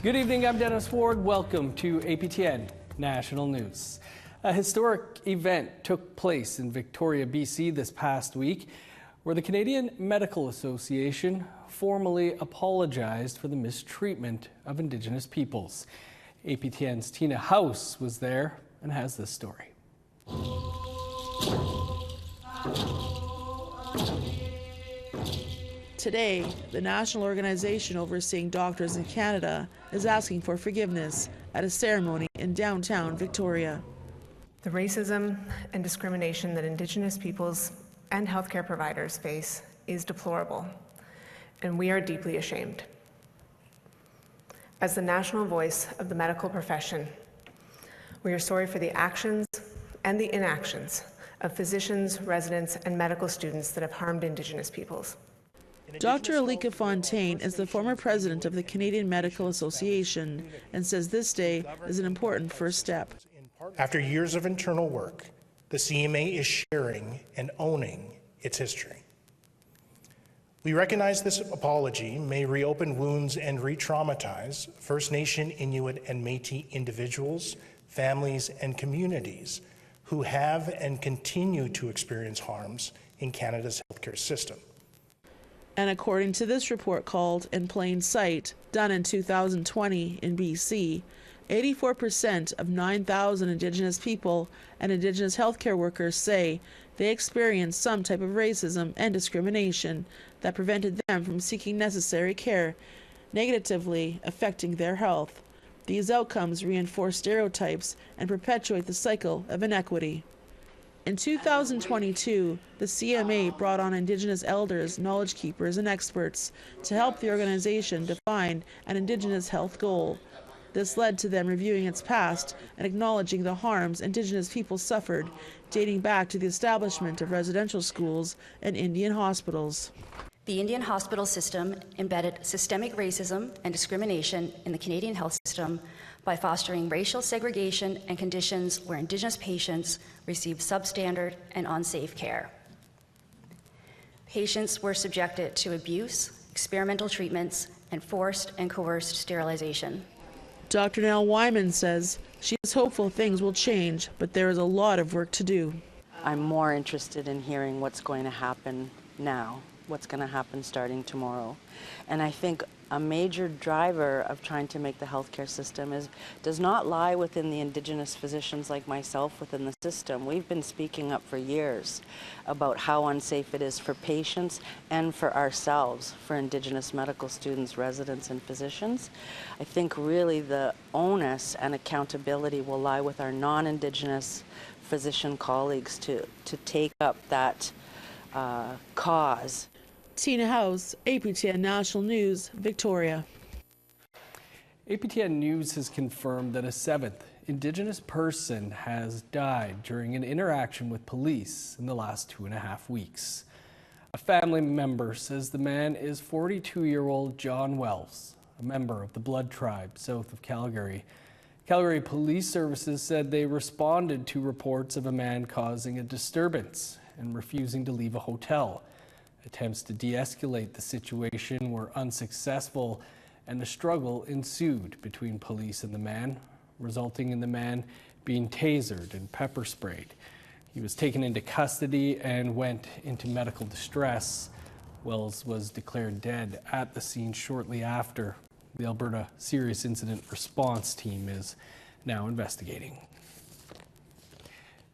Good evening, I'm Dennis Ford. Welcome to APTN National News. A historic event took place in Victoria, BC this past week, where the Canadian Medical Association formally apologized for the mistreatment of Indigenous peoples. APTN's Tina House was there and has this story. Today, the national organization overseeing doctors in Canada is asking for forgiveness at a ceremony in downtown Victoria. The racism and discrimination that Indigenous peoples and healthcare providers face is deplorable, and we are deeply ashamed. As the national voice of the medical profession, we are sorry for the actions and the inactions of physicians, residents, and medical students that have harmed Indigenous peoples. Dr. Alika Fontaine is the former president of the Canadian Medical Association and says this day is an important first step. After years of internal work, the CMA is sharing and owning its history. We recognize this apology may reopen wounds and re-traumatize First Nation, Inuit, and Métis individuals, families, and communities who have and continue to experience harms in Canada's healthcare system. And according to this report called In Plain Sight, done in 2020 in BC, 84% of 9,000 Indigenous people and Indigenous healthcare workers say they experienced some type of racism and discrimination that prevented them from seeking necessary care, negatively affecting their health. These outcomes reinforce stereotypes and perpetuate the cycle of inequity. In 2022, the CMA brought on Indigenous elders, knowledge keepers, and experts to help the organization define an Indigenous health goal. This led to them reviewing its past and acknowledging the harms Indigenous people suffered, dating back to the establishment of residential schools and Indian hospitals. The Indian hospital system embedded systemic racism and discrimination in the Canadian health system by fostering racial segregation and conditions where Indigenous patients received substandard and unsafe care. Patients were subjected to abuse, experimental treatments, and forced and coerced sterilization. Dr. Nell Wyman says she is hopeful things will change, but there is a lot of work to do. I'm more interested in hearing what's going to happen now, what's going to happen starting tomorrow. And I think a major driver of trying to make the healthcare system does not lie within the Indigenous physicians like myself within the system. We've been speaking up for years about how unsafe it is for patients and for ourselves, for Indigenous medical students, residents, and physicians. I think really the onus and accountability will lie with our non-Indigenous physician colleagues to take up that cause. Tina House, APTN National News, Victoria. APTN News has confirmed that a seventh Indigenous person has died during an interaction with police in the last 2.5 weeks. A family member says the man is 42-year-old John Wells, a member of the Blood Tribe south of Calgary. Calgary Police Services said they responded to reports of a man causing a disturbance and refusing to leave a hotel. Attempts to de-escalate the situation were unsuccessful, and a struggle ensued between police and the man, resulting in the man being tasered and pepper sprayed. He was taken into custody and went into medical distress. Wells was declared dead at the scene shortly after. The Alberta Serious Incident Response Team is now investigating.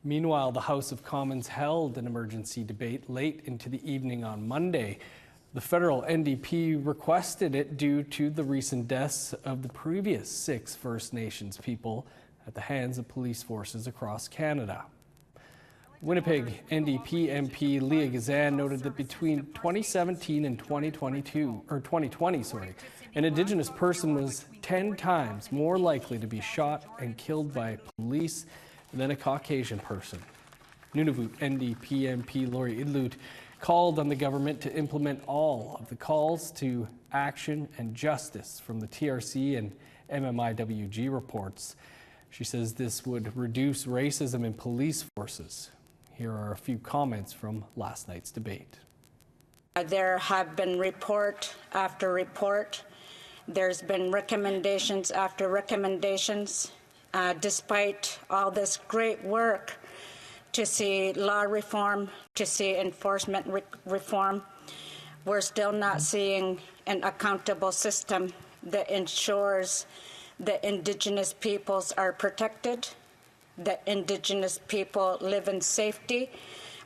Meanwhile, the House of Commons held an emergency debate late into the evening on Monday. The federal NDP requested it due to the recent deaths of the previous 6 First Nations people at the hands of police forces across Canada. Winnipeg NDP MP Leah Gazan noted that between 2017 and 2020, an Indigenous person was 10 times more likely to be shot and killed by police than a Caucasian person. Nunavut NDP MP Lori Idlut called on the government to implement all of the calls to action and justice from the TRC and MMIWG reports. She says this would reduce racism in police forces. Here are a few comments from last night's debate. There have been report after report There's been recommendations after recommendations. Despite all this great work to see law reform, to see enforcement reform, we're still not seeing an accountable system that ensures that Indigenous peoples are protected, that Indigenous people live in safety,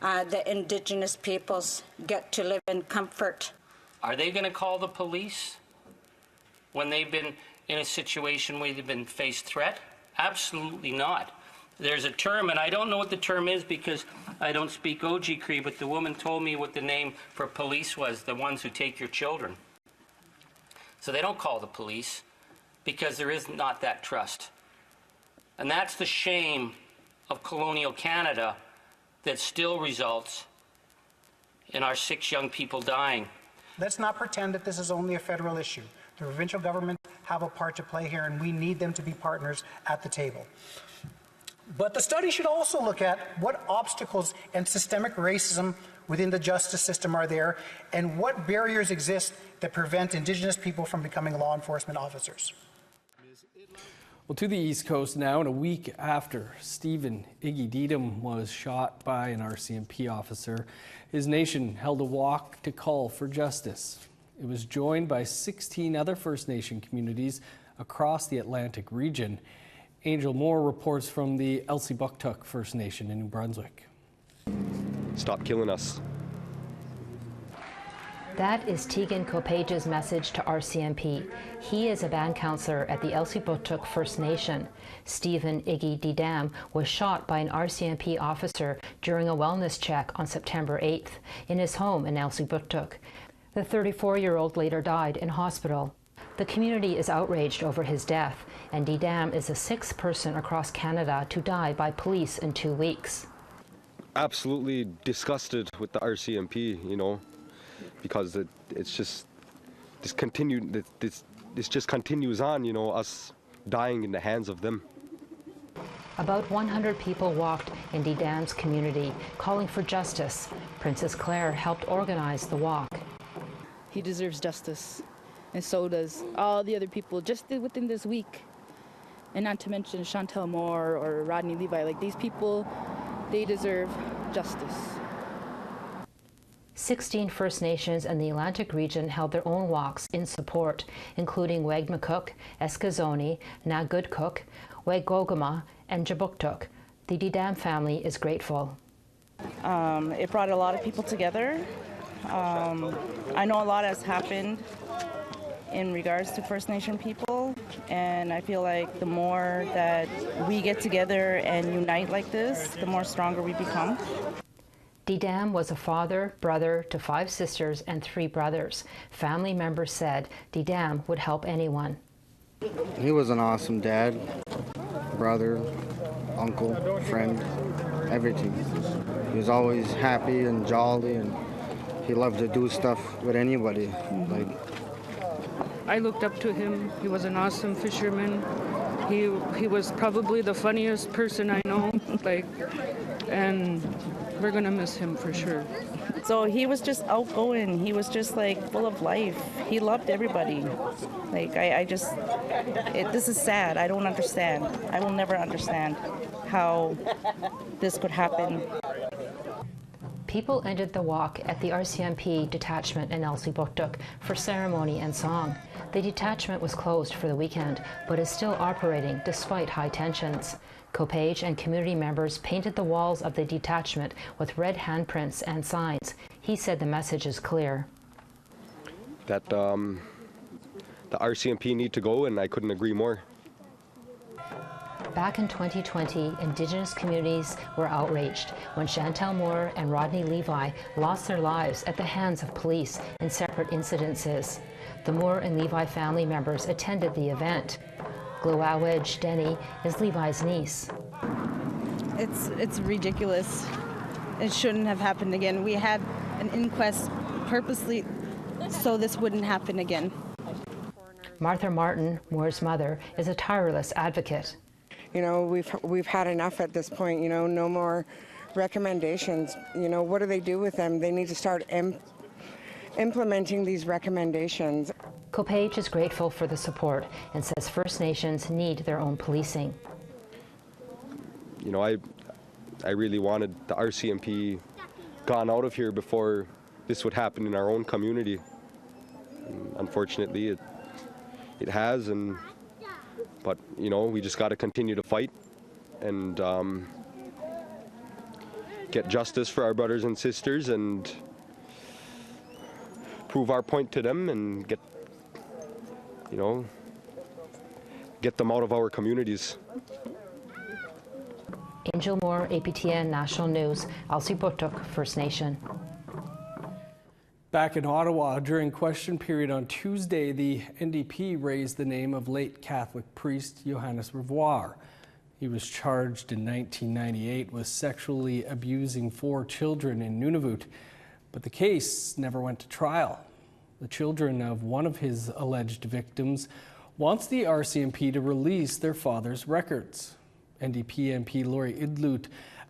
that Indigenous peoples get to live in comfort. Are they going to call the police when they've been in a situation where they've been faced threat? Absolutely not. There's a term, and I don't know what the term is because I don't speak Oji Cree, but the woman told me what the name for police was, the ones who take your children. So they don't call the police because there is not that trust. And that's the shame of colonial Canada that still results in our 6 young people dying. Let's not pretend that this is only a federal issue. The provincial governments have a part to play here, and we need them to be partners at the table. But the study should also look at what obstacles and systemic racism within the justice system are there, and what barriers exist that prevent Indigenous people from becoming law enforcement officers. Well, to the East Coast now, and a week after Stephen Iggy Dedham was shot by an RCMP officer, his nation held a walk to call for justice. It was joined by 16 other First Nation communities across the Atlantic region. Angel Moore reports from the Elsipogtog First Nation in New Brunswick. Stop killing us. That is Tegan Copage's message to RCMP. He is a band councillor at the Elsipogtog First Nation. Stephen Iggy Dedham was shot by an RCMP officer during a wellness check on September 8th in his home in Elsipogtog. The 34-year-old later died in hospital. The community is outraged over his death, and Dedham is the 6th person across Canada to die by police in 2 weeks. Absolutely disgusted with the RCMP, you know, because it's just this just continues on, you know, us dying in the hands of them. About 100 people walked in Dedham's community, calling for justice. Princess Claire helped organize the walk. He deserves justice, and so does all the other people just within this week. And not to mention Chantel Moore or Rodney Levi. Like, these people, they deserve justice. 16 First Nations in the Atlantic region held their own walks in support, including Wegmacuk, Eskazoni, Nagudkuk, Wegogama, and Jabuktuk. The Dedham family is grateful. It brought a lot of people together. I know a lot has happened in regards to First Nation people, and I feel like the more that we get together and unite like this, the more stronger we become. Dedham was a father, brother to 5 sisters and 3 brothers. Family members said Dedham would help anyone. He was an awesome dad, brother, uncle, friend, everything. He was always happy and jolly, and he loved to do stuff with anybody. I looked up to him. He was an awesome fisherman. He was probably the funniest person I know. And we're gonna miss him for sure. So he was just outgoing. He was just full of life. He loved everybody. This is sad. I don't understand. I will never understand how this could happen. People ended the walk at the RCMP detachment in Elsipogtog for ceremony and song. The detachment was closed for the weekend, but is still operating despite high tensions. Copage and community members painted the walls of the detachment with red handprints and signs. He said the message is clear. That the RCMP need to go, and I couldn't agree more. Back in 2020, Indigenous communities were outraged when Chantel Moore and Rodney Levi lost their lives at the hands of police in separate incidences. The Moore and Levi family members attended the event. Glowawedge Denny is Levi's niece. It's ridiculous. It shouldn't have happened again. We had an inquest purposely so this wouldn't happen again. Martha Martin, Moore's mother, is a tireless advocate. You know, we've had enough at this point. You know, no more recommendations. You know, what do they do with them? They need to start implementing these recommendations. Copage is grateful for the support and says First Nations need their own policing. You know, I really wanted the RCMP gone out of here before this would happen in our own community. And unfortunately, it has, but you know, we just got to continue to fight and get justice for our brothers and sisters and prove our point to them and get them out of our communities. Angel Moore, APTN National News, Alsipottuk First Nation. Back in Ottawa, during question period on Tuesday, the NDP raised the name of late Catholic priest Johannes Revoir. He was charged in 1998 with sexually abusing 4 children in Nunavut, but the case never went to trial. The children of one of his alleged victims wants the RCMP to release their father's records. NDP MP Lori Idlut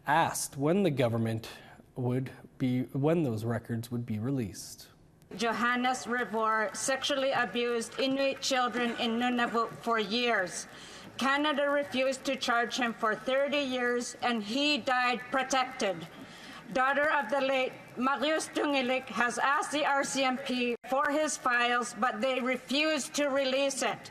asked when those records would be released. Johannes Revoir sexually abused Inuit children in Nunavut for years. Canada refused to charge him for 30 years and he died protected. Daughter of the late Marius Tungilik has asked the RCMP for his files, but they refuse to release it.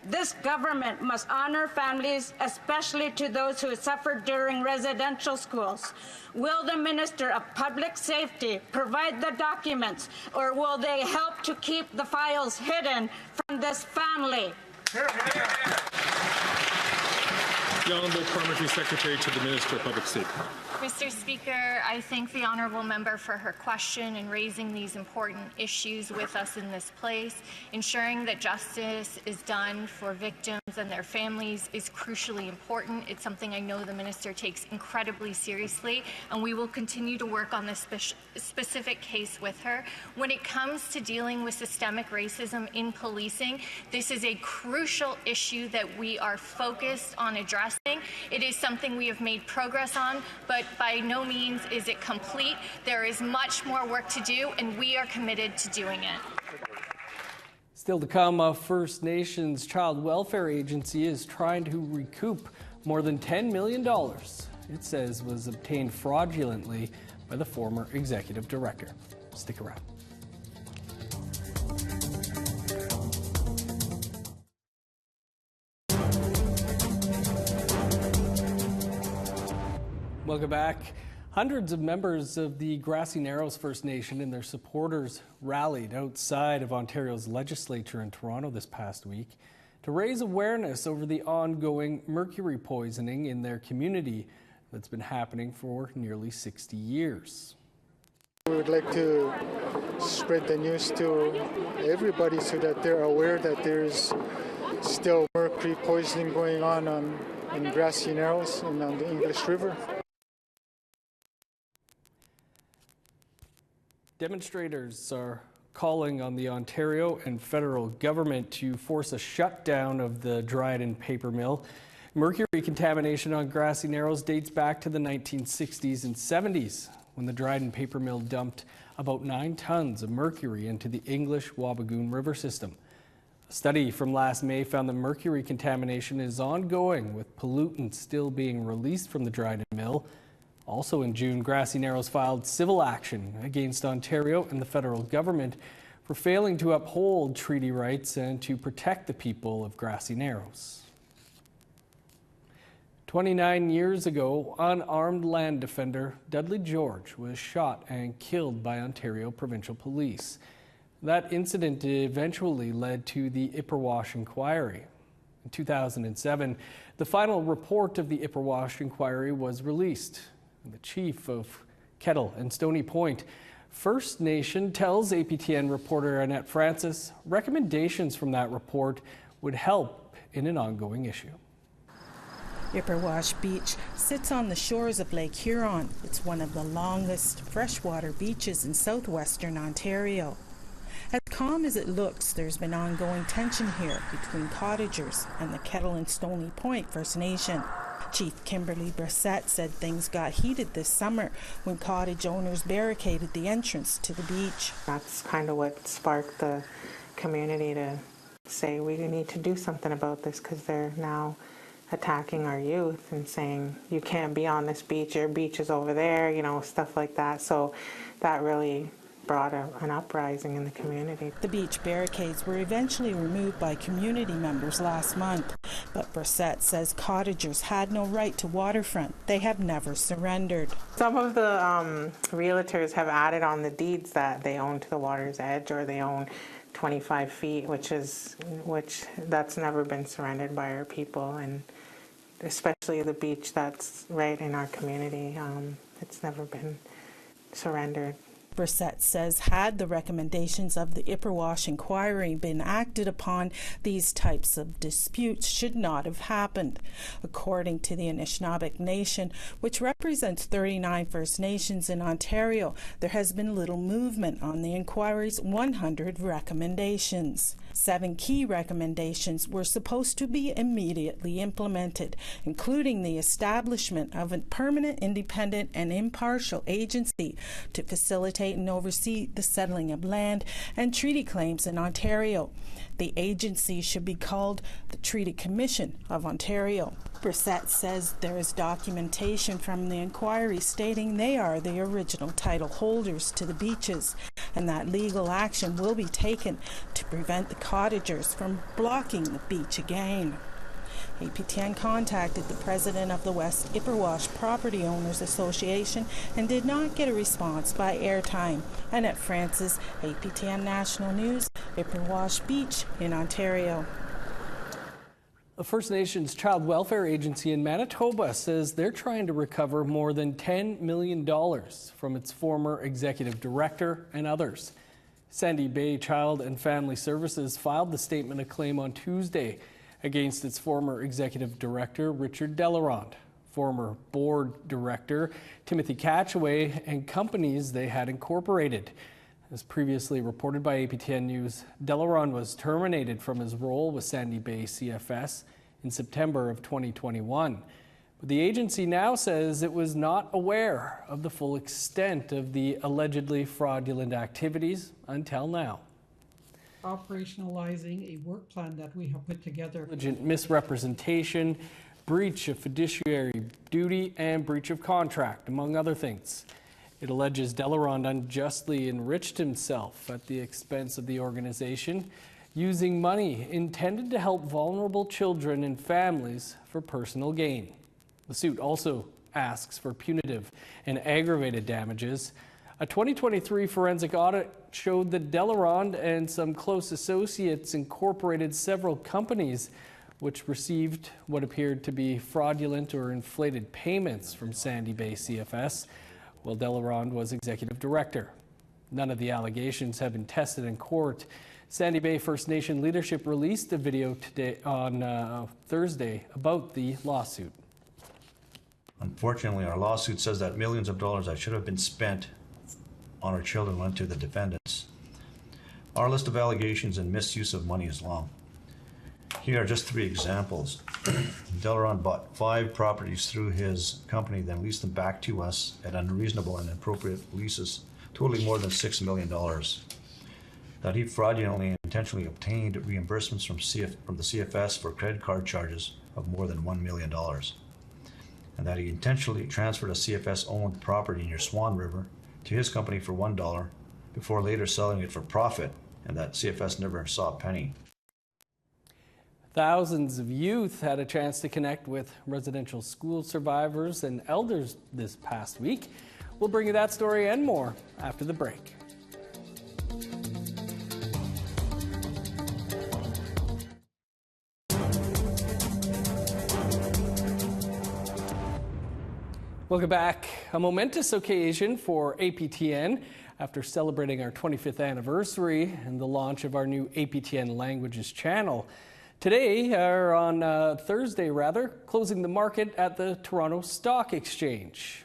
This government must honor families, especially to those who suffered during residential schools. Will the Minister of Public Safety provide the documents, or will they help to keep the files hidden from this family? The Honourable Parliamentary Secretary to the Minister of Public Safety. Mr. Speaker, I thank the honourable member for her question and raising these important issues with us in this place. Ensuring that justice is done for victims and their families is crucially important. It's something I know the minister takes incredibly seriously, and we will continue to work on this specific case with her. When it comes to dealing with systemic racism in policing, this is a crucial issue that we are focused on addressing. It is something we have made progress on, but by no means is it complete. There is much more work to do, and we are committed to doing it. Still to come, a First Nations Child Welfare Agency is trying to recoup more than $10 million it says was obtained fraudulently by the former executive director. Stick around. Welcome back. Hundreds of members of the Grassy Narrows First Nation and their supporters rallied outside of Ontario's legislature in Toronto this past week to raise awareness over the ongoing mercury poisoning in their community that's been happening for nearly 60 years. We would like to spread the news to everybody so that they're aware that there's still mercury poisoning going on in Grassy Narrows and on the English River. Demonstrators are calling on the Ontario and federal government to force a shutdown of the Dryden paper mill. Mercury contamination on Grassy Narrows dates back to the 1960s and 70s, when the Dryden paper mill dumped about 9 tons of mercury into the English Wabigoon River system. A study from last May found that mercury contamination is ongoing, with pollutants still being released from the Dryden mill. Also in June, Grassy Narrows filed civil action against Ontario and the federal government for failing to uphold treaty rights and to protect the people of Grassy Narrows. 29 years ago, unarmed land defender Dudley George was shot and killed by Ontario Provincial Police. That incident eventually led to the Ipperwash Inquiry. In 2007, the final report of the Ipperwash Inquiry was released. The chief of Kettle and Stony Point First Nation tells APTN reporter Annette Francis recommendations from that report would help in an ongoing issue. Ipperwash Beach sits on the shores of Lake Huron. It's one of the longest freshwater beaches in southwestern Ontario. As calm as it looks, there's been ongoing tension here between cottagers and the Kettle and Stony Point First Nation. Chief Kimberly Brissett said things got heated this summer when cottage owners barricaded the entrance to the beach. That's kind of what sparked the community to say we need to do something about this, because they're now attacking our youth and saying you can't be on this beach, your beach is over there, you know, stuff like that. So that really brought an uprising in the community. The beach barricades were eventually removed by community members last month, but Brissett says cottagers had no right to waterfront. They have never surrendered. Some of the realtors have added on the deeds that they own to the water's edge, or they own 25 feet, which that's never been surrendered by our people, and especially the beach that's right in our community. It's never been surrendered. Brissett says had the recommendations of the Ipperwash Inquiry been acted upon, these types of disputes should not have happened. According to the Anishinaabe Nation, which represents 39 First Nations in Ontario, there has been little movement on the inquiry's 100 recommendations. 7 key recommendations were supposed to be immediately implemented, including the establishment of a permanent, independent, and impartial agency to facilitate and oversee the settling of land and treaty claims in Ontario. The agency should be called the Treaty Commission of Ontario. Brissett says there is documentation from the inquiry stating they are the original title holders to the beaches, and that legal action will be taken to prevent the cottagers from blocking the beach again. APTN contacted the president of the West Ipperwash Property Owners Association and did not get a response by airtime. Annette Francis, APTN National News, Ipperwash Beach in Ontario. A First Nations child welfare agency in Manitoba says they're trying to recover more than $10 million from its former executive director and others. Sandy Bay Child and Family Services filed the statement of claim on Tuesday against its former executive director, Richard Delarond, former board director, Timothy Catchaway, and companies they had incorporated. As previously reported by APTN News, Delarond was terminated from his role with Sandy Bay CFS in September of 2021. But the agency now says it was not aware of the full extent of the allegedly fraudulent activities until now. Operationalizing a work plan that we have put together. Misrepresentation, breach of fiduciary duty, and breach of contract, among other things. It alleges Delarond unjustly enriched himself at the expense of the organization, using money intended to help vulnerable children and families for personal gain. The suit also asks for punitive and aggravated damages. A 2023 forensic audit showed that Delarond and some close associates incorporated several companies which received what appeared to be fraudulent or inflated payments from Sandy Bay CFS, while Delarond was executive director. None of the allegations have been tested in court. Sandy Bay First Nation leadership released a video today on Thursday about the lawsuit. Unfortunately, our lawsuit says that millions of dollars that should have been spent on our children went to the defendants. Our list of allegations and misuse of money is long. Here are just 3 examples. Delarond bought 5 properties through his company, then leased them back to us at unreasonable and inappropriate leases, totaling more than $6 million. That he fraudulently and intentionally obtained reimbursements from the CFS for credit card charges of more than $1 million. And that he intentionally transferred a CFS-owned property near Swan River to his company for $1 before later selling it for profit, and that CFS never saw a penny. Thousands of youth had a chance to connect with residential school survivors and elders this past week. We'll bring you that story and more after the break. Welcome back. A momentous occasion for APTN after celebrating our 25th anniversary and the launch of our new APTN Languages channel. Today, or on Thursday rather, closing the market at the Toronto Stock Exchange.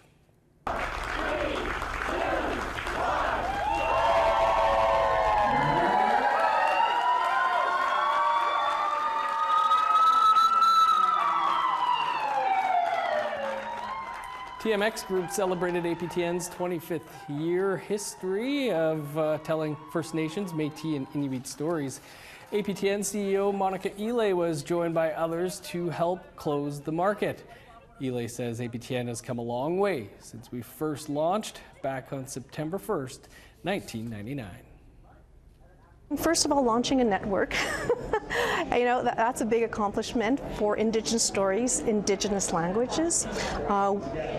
TMX Group celebrated APTN's 25th year history of telling First Nations, Métis, and Inuit stories. APTN CEO Monica Ely was joined by others to help close the market. Ely says APTN has come a long way since we first launched back on September 1st, 1999. First of all, launching a network, that's a big accomplishment for Indigenous stories, Indigenous languages.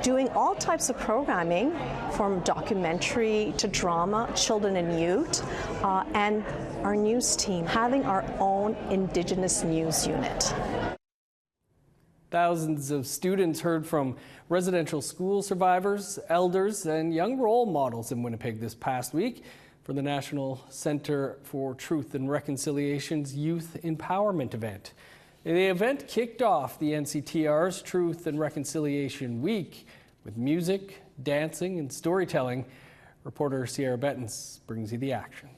Doing all types of programming, from documentary to drama, children and youth, and our news team, having our own Indigenous news unit. Thousands of students heard from residential school survivors, elders, and young role models in Winnipeg this past week for the National Centre for Truth and Reconciliation's Youth Empowerment event. The event kicked off the NCTR's Truth and Reconciliation Week with music, dancing, and storytelling. Reporter Sierra Bettens brings you the action.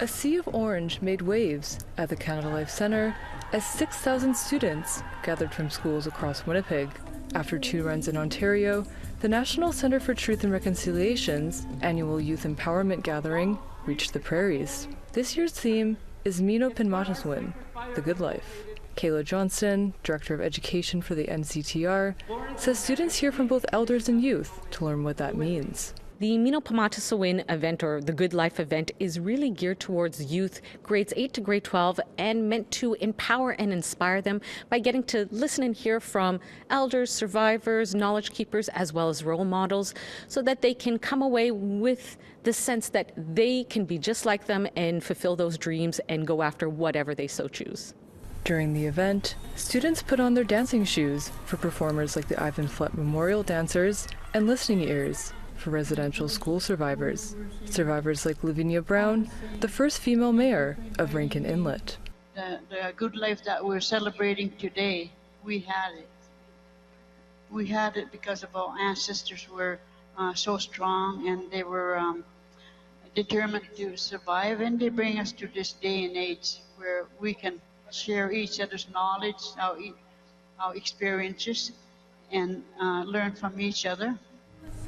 A sea of orange made waves at the Canada Life Centre as 6,000 students gathered from schools across Winnipeg. After 2 runs in Ontario, the National Centre for Truth and Reconciliation's annual Youth Empowerment Gathering reached the prairies. This year's theme is Mino Pinmataswin, the Good Life. Kayla Johnston, Director of Education for the NCTR, says students hear from both elders and youth to learn what that means. The Mino Pinmataswin event, or the Good Life event, is really geared towards youth, grades 8 to grade 12, and meant to empower and inspire them by getting to listen and hear from elders, survivors, knowledge keepers, as well as role models, so that they can come away with the sense that they can be just like them and fulfill those dreams and go after whatever they so choose. During the event, students put on their dancing shoes for performers like the Ivan Flett Memorial Dancers and listening ears for residential school survivors. Survivors like Lavinia Brown, the first female mayor of Rankin Inlet. The good life that we're celebrating today, we had it. We had it because of our ancestors were so strong, and they were determined to survive, and they bring us to this day and age where we can share each other's knowledge, our experiences, and learn from each other.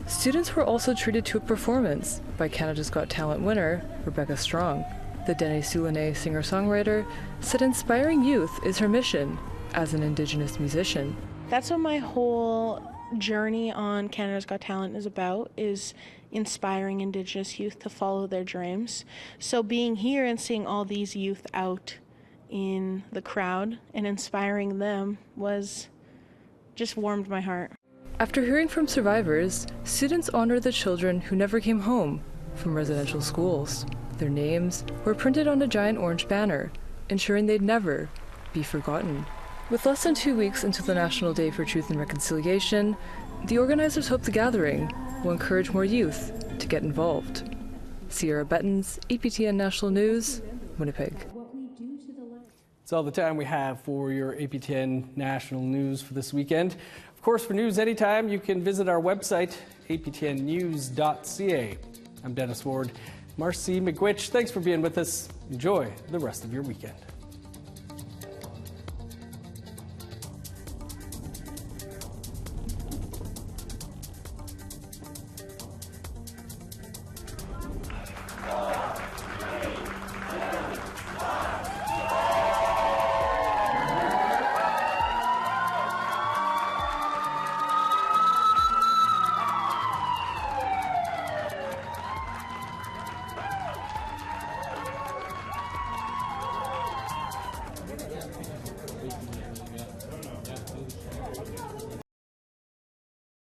Students were also treated to a performance by Canada's Got Talent winner, Rebecca Strong. The Dene Soulane singer-songwriter said inspiring youth is her mission as an Indigenous musician. That's what my whole journey on Canada's Got Talent is about, is inspiring Indigenous youth to follow their dreams. So being here and seeing all these youth out in the crowd and inspiring them just warmed my heart. After hearing from survivors, students honored the children who never came home from residential schools. Their names were printed on a giant orange banner, ensuring they'd never be forgotten. With less than 2 weeks until the National Day for Truth and Reconciliation, the organizers hope the gathering will encourage more youth to get involved. Sierra Bettens, APTN National News, Winnipeg. That's all the time we have for your APTN National News for this weekend. Of course, for news anytime, you can visit our website, aptnnews.ca. I'm Dennis Ward. Marcy McGuitch, thanks for being with us. Enjoy the rest of your weekend.